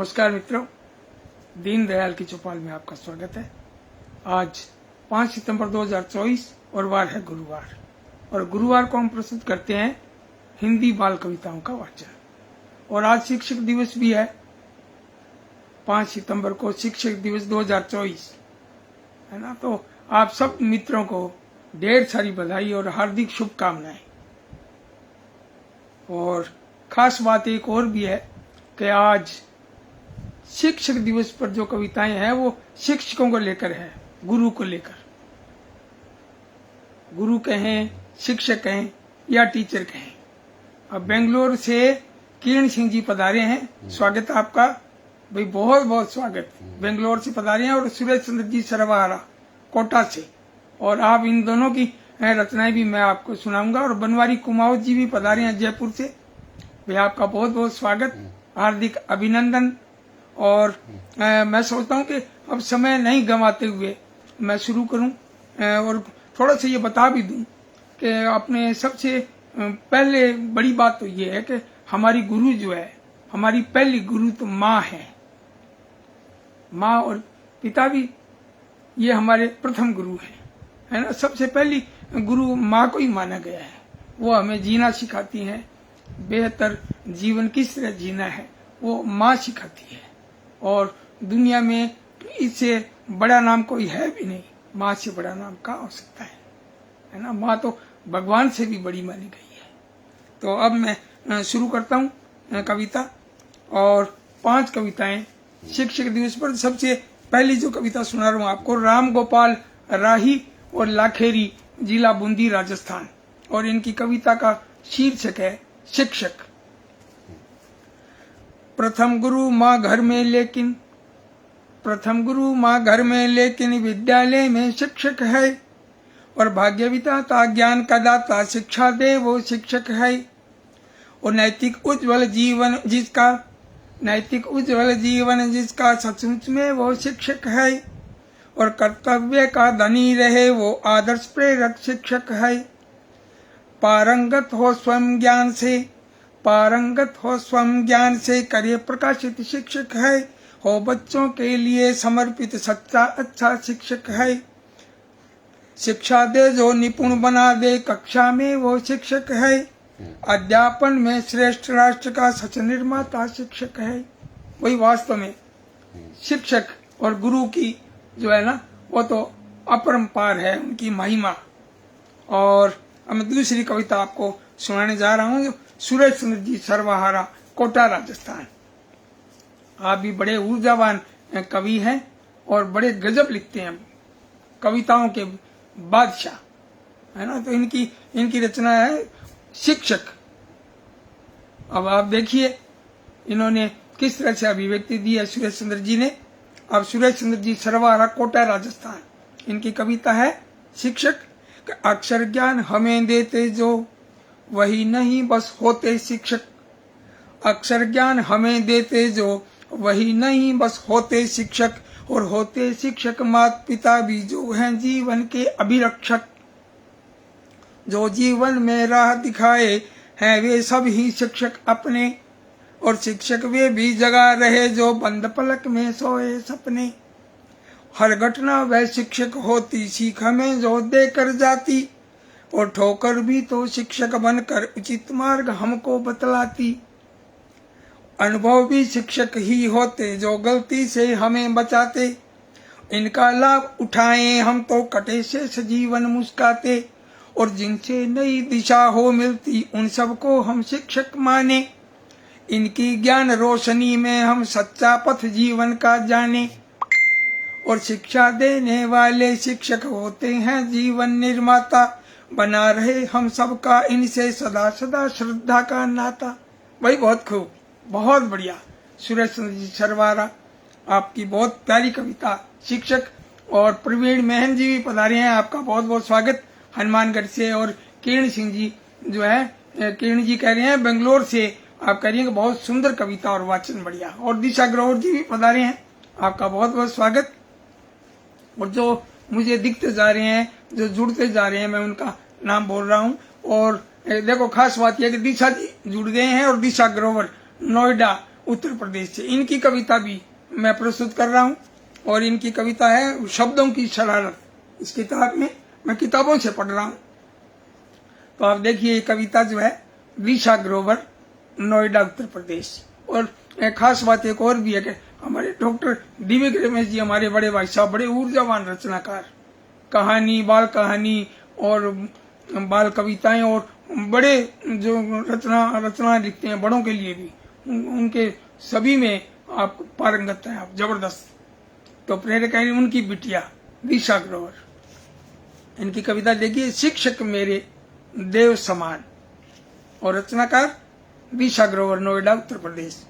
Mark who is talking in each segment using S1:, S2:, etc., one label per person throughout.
S1: नमस्कार मित्रों, दीनदयाल की चौपाल में आपका स्वागत है। आज 5 सितंबर 2024 और वार है गुरुवार। और गुरुवार को हम प्रस्तुत करते हैं हिंदी बाल कविताओं का वाचन। और आज शिक्षक दिवस भी है। 5 सितंबर को शिक्षक दिवस 2024 है ना। तो आप सब मित्रों को ढेर सारी बधाई और हार्दिक शुभकामनाएं। और खास बात एक और भी है कि आज शिक्षक दिवस पर जो कविताएं हैं वो शिक्षकों को लेकर है, गुरु को लेकर। गुरु कहें, शिक्षक कहें या टीचर कहें। अब बेंगलोर से किरण सिंह जी पधारे हैं। स्वागत है आपका भाई, बहुत बहुत स्वागत। बेंगलोर से पधारे हैं। और सुरेश चंद्र जी सरवाहारा कोटा से। और आप इन दोनों की रचनाएं भी मैं आपको सुनाऊंगा। और बनवारी कुमावत जी भी पधारे हैं जयपुर से। भाई आपका बहुत बहुत स्वागत, हार्दिक अभिनंदन। और मैं सोचता हूँ कि अब समय नहीं गंवाते हुए मैं शुरू करूं। और थोड़ा सा ये बता भी दूं कि अपने सबसे पहले बड़ी बात तो ये है कि हमारी गुरु जो है, हमारी पहली गुरु तो माँ है। माँ और पिता भी ये हमारे प्रथम गुरु हैं, है ना। सबसे पहली गुरु माँ को ही माना गया है। वो हमें जीना सिखाती हैं। बेहतर जीवन किस तरह जीना है वो माँ सिखाती है। और दुनिया में इससे बड़ा नाम कोई है भी नहीं। माँ से बड़ा नाम कहाँ हो सकता है ना। माँ तो भगवान से भी बड़ी मानी गई है। तो अब मैं शुरू करता हूँ कविता। और 5 कविताएं शिक्षक दिवस पर। सबसे पहली जो कविता सुना रहा हूँ आपको, राम गोपाल राही और लाखेरी, जिला बूंदी, राजस्थान। और इनकी कविता का शीर्षक है शिक्षक। प्रथम गुरु माँ घर में लेकिन, प्रथम गुरु माँ घर में लेकिन विद्यालय में शिक्षक है। और भाग्य विधाता ज्ञान का दाता शिक्षा दे वो शिक्षक है। और नैतिक उज्जवल जीवन जिसका, नैतिक उज्जवल जीवन जिसका सचमुच में वो शिक्षक है। और कर्तव्य का धनी रहे वो आदर्श प्रेरक शिक्षक है। पारंगत हो स्वयं ज्ञान से, पारंगत हो स्वयं ज्ञान से करे प्रकाशित शिक्षक है। हो बच्चों के लिए समर्पित सच्चा अच्छा शिक्षक है। शिक्षा दे जो निपुण बना दे कक्षा में वो शिक्षक है। अध्यापन में श्रेष्ठ राष्ट्र का सच निर्माता शिक्षक है। वही वास्तव में शिक्षक और गुरु की जो है ना वो तो अपरंपार है, उनकी महिमा। और अब मैं दूसरी कविता आपको सुनाने जा रहा हूँ। सुरेश चंद्र जी सरवाहारा, कोटा, राजस्थान। आप भी बड़े ऊर्जावान कवि हैं और बड़े गजब लिखते हैं, कविताओं के बादशाह, है ना। तो इनकी रचना है शिक्षक। अब आप देखिए इन्होंने किस तरह से अभिव्यक्ति दी है सुरेश चंद्र जी ने। अब सुरेश चंद्र जी सरवाहारा, कोटा, राजस्थान। इनकी कविता है शिक्षक। अक्षर ज्ञान हमें देते जो वही नहीं बस होते शिक्षक। अक्षर ज्ञान हमें देते जो वही नहीं बस होते शिक्षक। और होते शिक्षक माता पिता भी जो हैं जीवन के अभिरक्षक। जो जीवन में राह दिखाए हैं वे सब ही शिक्षक अपने। और शिक्षक वे भी जगा रहे जो बंद पलक में सोए सपने। हर घटना वह शिक्षक होती, सीख हमें जो देकर जाती। और ठोकर भी तो शिक्षक बनकर उचित मार्ग हमको बतलाती। अनुभव भी शिक्षक ही होते जो गलती से हमें बचाते। इनका लाभ उठाएं हम तो कटे से सजीवन मुस्काते। और जिनसे नई दिशा हो मिलती उन सबको हम शिक्षक माने। इनकी ज्ञान रोशनी में हम सच्चा पथ जीवन का जाने। और शिक्षा देने वाले शिक्षक होते हैं जीवन निर्माता। बना रहे हम सबका इनसे सदा सदा श्रद्धा का नाता। भाई बहुत खूब, बहुत बढ़िया। सुरेश चंद्र जी सरवाहारा, आपकी बहुत प्यारी कविता शिक्षक। और प्रवीण महन जी भी पधारे हैं, आपका बहुत बहुत स्वागत हनुमानगढ़ से। और किरण सिंह जी जो है, किरण जी कह रहे हैं बेंगलोर से, आप कह रही हैं कि बहुत सुंदर कविता और वाचन बढ़िया। और दिशा ग्रोवर जी भी पधारे हैं, आपका बहुत बहुत स्वागत। और जो मुझे दिखते जा रहे हैं, जो जुड़ते जा रहे हैं, मैं उनका नाम बोल रहा हूँ। और देखो खास बात यह कि दिशा जी जुड़ गए हैं। और दिशा ग्रोवर नोएडा उत्तर प्रदेश से। इनकी कविता भी मैं प्रस्तुत कर रहा हूँ और इनकी कविता है शब्दों की शरारत। इस किताब में मैं किताबों से पढ़ रहा हूँ। तो आप देखिए, ये कविता जो है दिशा ग्रोवर, नोएडा उत्तर प्रदेश। और एक खास बात एक और भी है कि हमारे डॉक्टर दिव्य रमेश जी, हमारे बड़े भाई साहब, बड़े ऊर्जावान रचनाकार, कहानी, बाल कहानी और बाल कविताएं और बड़े जो रचना लिखते हैं बड़ों के लिए भी, उनके सभी में आप पारंगत है, आप जबरदस्त। तो प्रेरक है उनकी बिटिया दिशा ग्रोवर। इनकी कविता देखिए, शिक्षक मेरे देव समान, और रचनाकार दिशा ग्रोवर, नोएडा उत्तर प्रदेश।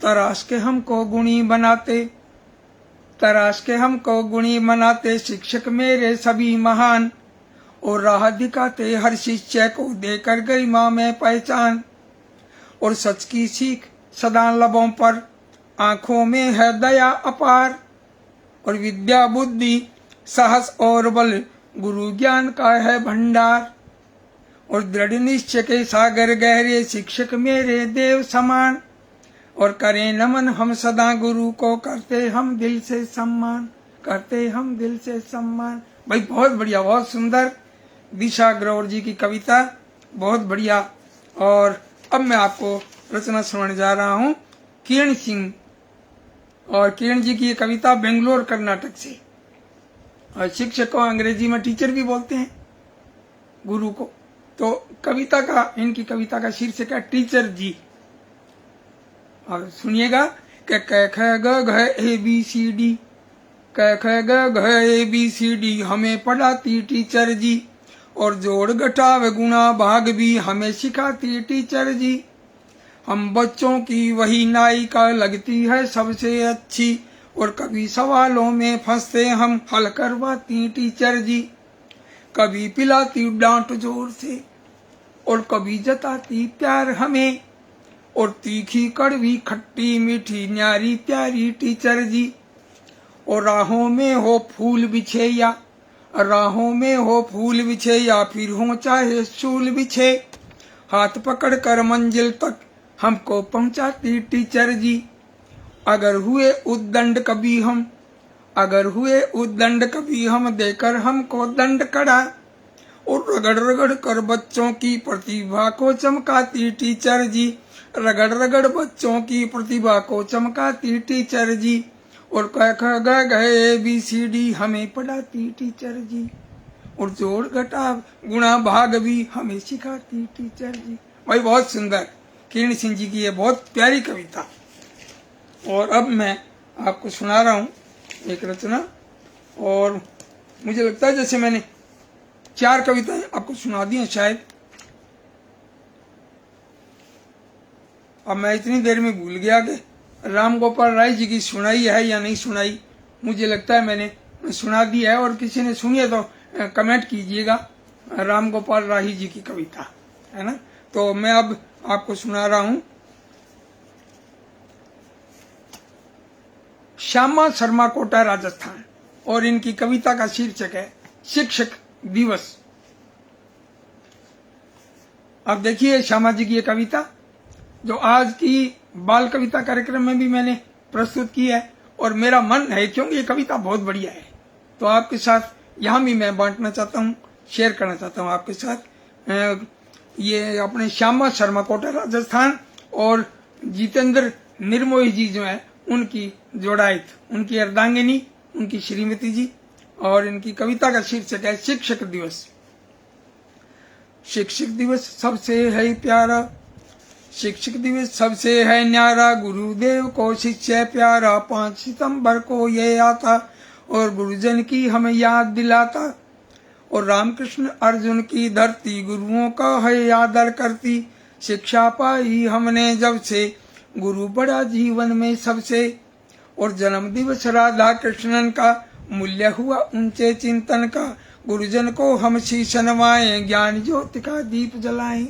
S1: तराश के हमको गुणी बनाते, तराश के हमको गुणी बनाते, शिक्षक मेरे सभी महान, और राह दिखाते हर शिष्य को देकर गरिमा में पहचान। और सच की सीख सदा लबों पर, आंखों में है दया अपार, और विद्या बुद्धि साहस और बल, गुरु ज्ञान का है भंडार। और दृढ़ निश्चय के सागर गहरे, शिक्षक मेरे देव समान, और करें नमन हम सदा गुरु को, करते हम दिल से सम्मान, करते हम दिल से सम्मान। भाई बहुत बढ़िया, बहुत सुंदर दिशा ग्रोवर जी की कविता, बहुत बढ़िया। और अब मैं आपको रचना सुनाने जा रहा हूँ किरण सिंह, और किरण जी की ये कविता बेंगलोर कर्नाटक से। और शिक्षक को अंग्रेजी में टीचर भी बोलते हैं, गुरु को। तो कविता का, इनकी कविता का शीर्षक है टीचर जी। और सुनिएगा कि क ख ग घ ए बी सी डी, क ख ग घ ए बी सी डी हमें पढ़ाती टीचर जी, और जोड़ घटाव गुणा भाग भी हमें सिखाती टीचर जी। हम बच्चों की वही नायिका लगती है सबसे अच्छी, और कभी सवालों में फंसते हम हल करवाती टीचर जी। कभी पिलाती डांट जोर से, और कभी जताती प्यार हमें, और तीखी कड़वी खट्टी मीठी न्यारी प्यारी टीचर जी। और राहों में हो फूल बिछे या, राहों में हो फूल बिछे, या फिर हो चाहे शूल बिछे, हाथ पकड़ कर मंजिल तक हमको पहुंचाती टीचर जी। अगर हुए उद्दंड कभी हम, अगर हुए उद्दंड कभी हम, देकर हमको दंड कड़ा, और रगड़ रगड़ कर बच्चों की प्रतिभा को चमकाती टीचर जी, रगड़ रगड़ बच्चों की प्रतिभा को चमकाती टीचर जी। और क ख ग घ ए बी सी डी हमें पढ़ाती टीचर जी, और जोड़ घटाव गुणा भाग भी हमें सिखाती टीचर जी। भाई बहुत सुंदर किरण सिंह जी की ये बहुत प्यारी कविता। और अब मैं आपको सुना रहा हूँ एक रचना, और मुझे लगता है जैसे मैंने 4 कविताएं आपको सुना दी हैं शायद। अब मैं इतनी देर में भूल गया कि राम गोपाल राय जी की सुनाई है या नहीं सुनाई। मुझे लगता है मैंने सुना दी है, और किसी ने सुनी है तो कमेंट कीजिएगा। राम गोपाल राय जी की कविता है ना। तो मैं अब आपको सुना रहा हूं श्यामा शर्मा कोटा राजस्थान, और इनकी कविता का शीर्षक है शिक्षक दिवस। अब देखिए श्यामा जी की ये कविता, जो आज की बाल कविता कार्यक्रम में भी मैंने प्रस्तुत की है, और मेरा मन है क्योंकि ये कविता बहुत बढ़िया है, तो आपके साथ यहाँ भी मैं बांटना चाहता हूँ, शेयर करना चाहता हूँ आपके साथ। ये अपने श्यामा शर्मा कोटा राजस्थान और जितेंद्र निर्मोही जी जो है, उनकी जोड़ाइत, उनकी अर्धांगिनी, उनकी श्रीमती जी, और इनकी कविता का शीर्षक है शिक्षक दिवस। शिक्षक दिवस सबसे है प्यारा, शिक्षक दिवस सबसे है न्यारा, गुरुदेव को शिष्य प्यारा, 5 सितंबर को ये आता, और गुरुजन की हमें याद दिलाता, और रामकृष्ण अर्जुन की धरती, गुरुओं का है आदर करती, शिक्षा पाई हमने जब से, गुरु बड़ा जीवन में सबसे, और जन्म दिवस राधा कृष्णन का, मूल्य हुआ ऊंचे चिंतन का, गुरुजन को हम शीश नवाएं, ज्ञान ज्योति का दीप जलाएं,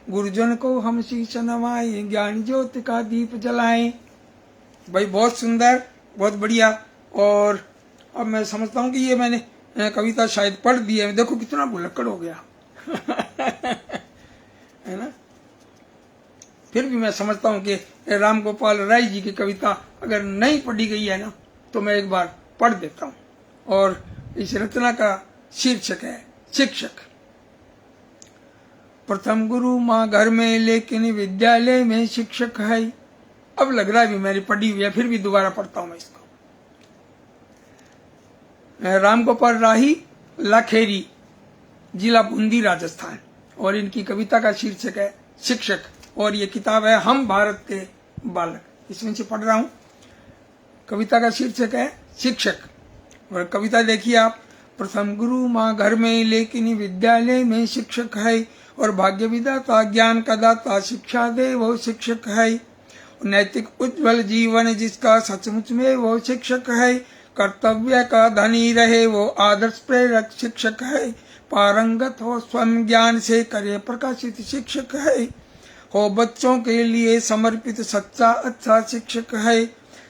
S1: गुरुजन को हम शीश नवाएं, ज्ञान ज्योति का दीप जलाएं। भाई बहुत सुंदर, बहुत बढ़िया। और अब मैं समझता हूँ कि ये मैंने कविता शायद पढ़ दी है। देखो कितना भुलक्कड़ हो गया है ना। फिर भी मैं समझता हूँ कि राम गोपाल राय जी की कविता अगर नहीं पढ़ी गई है ना तो मैं एक बार पढ़ देता हूँ। और इस रचना का शीर्षक है शिक्षक। प्रथम गुरु माँ घर में लेकिन विद्यालय में शिक्षक है। अब लग रहा है भी मेरी पढ़ी हुई है, फिर भी दोबारा पढ़ता हूँ मैं इसको। राम गोपाल राही, लाखेरी, जिला बूंदी, राजस्थान। और इनकी कविता का शीर्षक है शिक्षक। और ये किताब है हम भारत के बालक, इसमें से पढ़ रहा हूँ। कविता का शीर्षक है शिक्षक। और कविता देखिए आप। प्रथम गुरु माँ घर में लेकिन विद्यालय में शिक्षक है। और भाग्य विधाता ज्ञान का दाता शिक्षा दे वो शिक्षक है। नैतिक उज्जवल जीवन जिसका सचमुच में वो शिक्षक है। कर्तव्य का धनी रहे वो आदर्श प्रेरक शिक्षक है। पारंगत हो स्वयं ज्ञान से करे प्रकाशित शिक्षक है। हो बच्चों के लिए समर्पित सच्चा अच्छा शिक्षक है।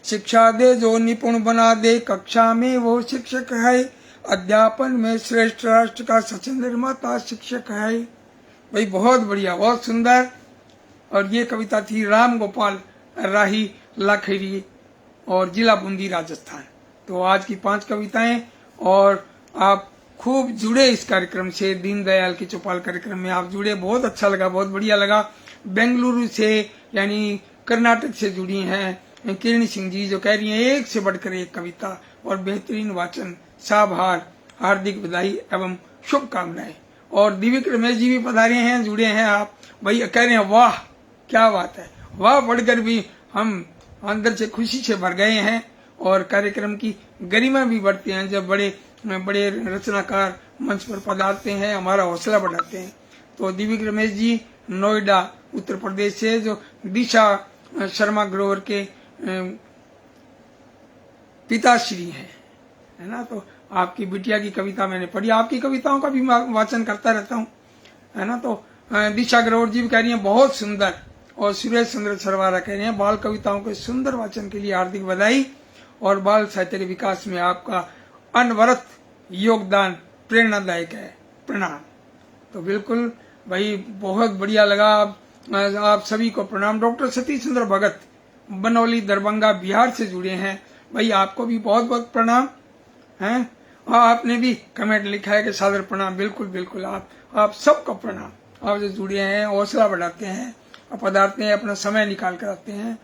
S1: शिक्षा दे जो निपुण बना दे कक्षा में वो शिक्षक है। अध्यापन में श्रेष्ठ राष्ट्र का सचिव निर्माता शिक्षक है। भाई बहुत बढ़िया, बहुत सुंदर। और ये कविता थी राम गोपाल राही, लाखेरी और जिला बूंदी, राजस्थान। तो आज की 5 कविताएं। और आप खूब जुड़े इस कार्यक्रम से, दीनदयाल की चौपाल कार्यक्रम में आप जुड़े, बहुत अच्छा लगा, बहुत बढ़िया लगा। बेंगलुरु से यानी कर्नाटक से जुड़ी हैं किरण सिंह जी, जो कह रही हैं एक से बढ़कर एक कविता और बेहतरीन वाचन, साभार, हार्दिक बधाई एवं शुभकामनाएं। और दिव्य रमेश जी भी पधारे हैं, जुड़े हैं आप। भाई कह रहे हैं वाह क्या बात है, वाह बढ़कर भी हम अंदर से खुशी से भर गए हैं। और कार्यक्रम की गरिमा भी बढ़ती है जब बड़े बड़े रचनाकार मंच पर पधारते हैं, हमारा हौसला बढ़ाते हैं। तो दिव्य रमेश जी नोएडा उत्तर प्रदेश से, जो दिशा शर्मा ग्रोवर के पिताश्री हैं, है ना। तो आपकी बिटिया की कविता मैंने पढ़ी, आपकी कविताओं का भी वाचन करता रहता हूँ, है ना। तो दिशा ग्रोवर जी भी कह रही हैं बहुत सुंदर। और सुरेश चंद्र सरवारा कह रहे हैं बाल कविताओं के सुंदर वाचन के लिए हार्दिक बधाई और बाल साहित्य के विकास में आपका अनवरत योगदान प्रेरणादायक है, प्रणाम। तो बिल्कुल भाई बहुत बढ़िया लगा। आप सभी को प्रणाम। डॉक्टर सतीश चंद्र भगत, बनौली, दरभंगा, बिहार से जुड़े हैं। भाई आपको भी बहुत बहुत प्रणाम हैं। आपने भी कमेंट लिखा है कि सादर प्रणाम। बिल्कुल बिल्कुल, आप सबको प्रणाम। आप जो जुड़े हैं, हौसला बढ़ाते हैं, पधारते हैं, अपना समय निकाल कर आते हैं।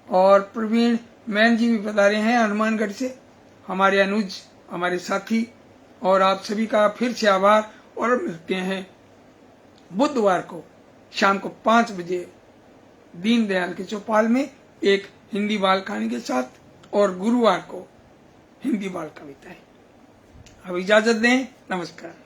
S1: और प्रवीण मैन जी भी पधारे हैं हनुमानगढ़ से, हमारे अनुज, हमारे साथी। और आप सभी का फिर से आभार। और मिलते हैं बुधवार को शाम को 5 बजे दीनदयाल की चौपाल में एक हिंदी बाल कहानी के साथ, और गुरुवार को हिंदी बाल कविताएं। अब इजाजत दें, नमस्कार।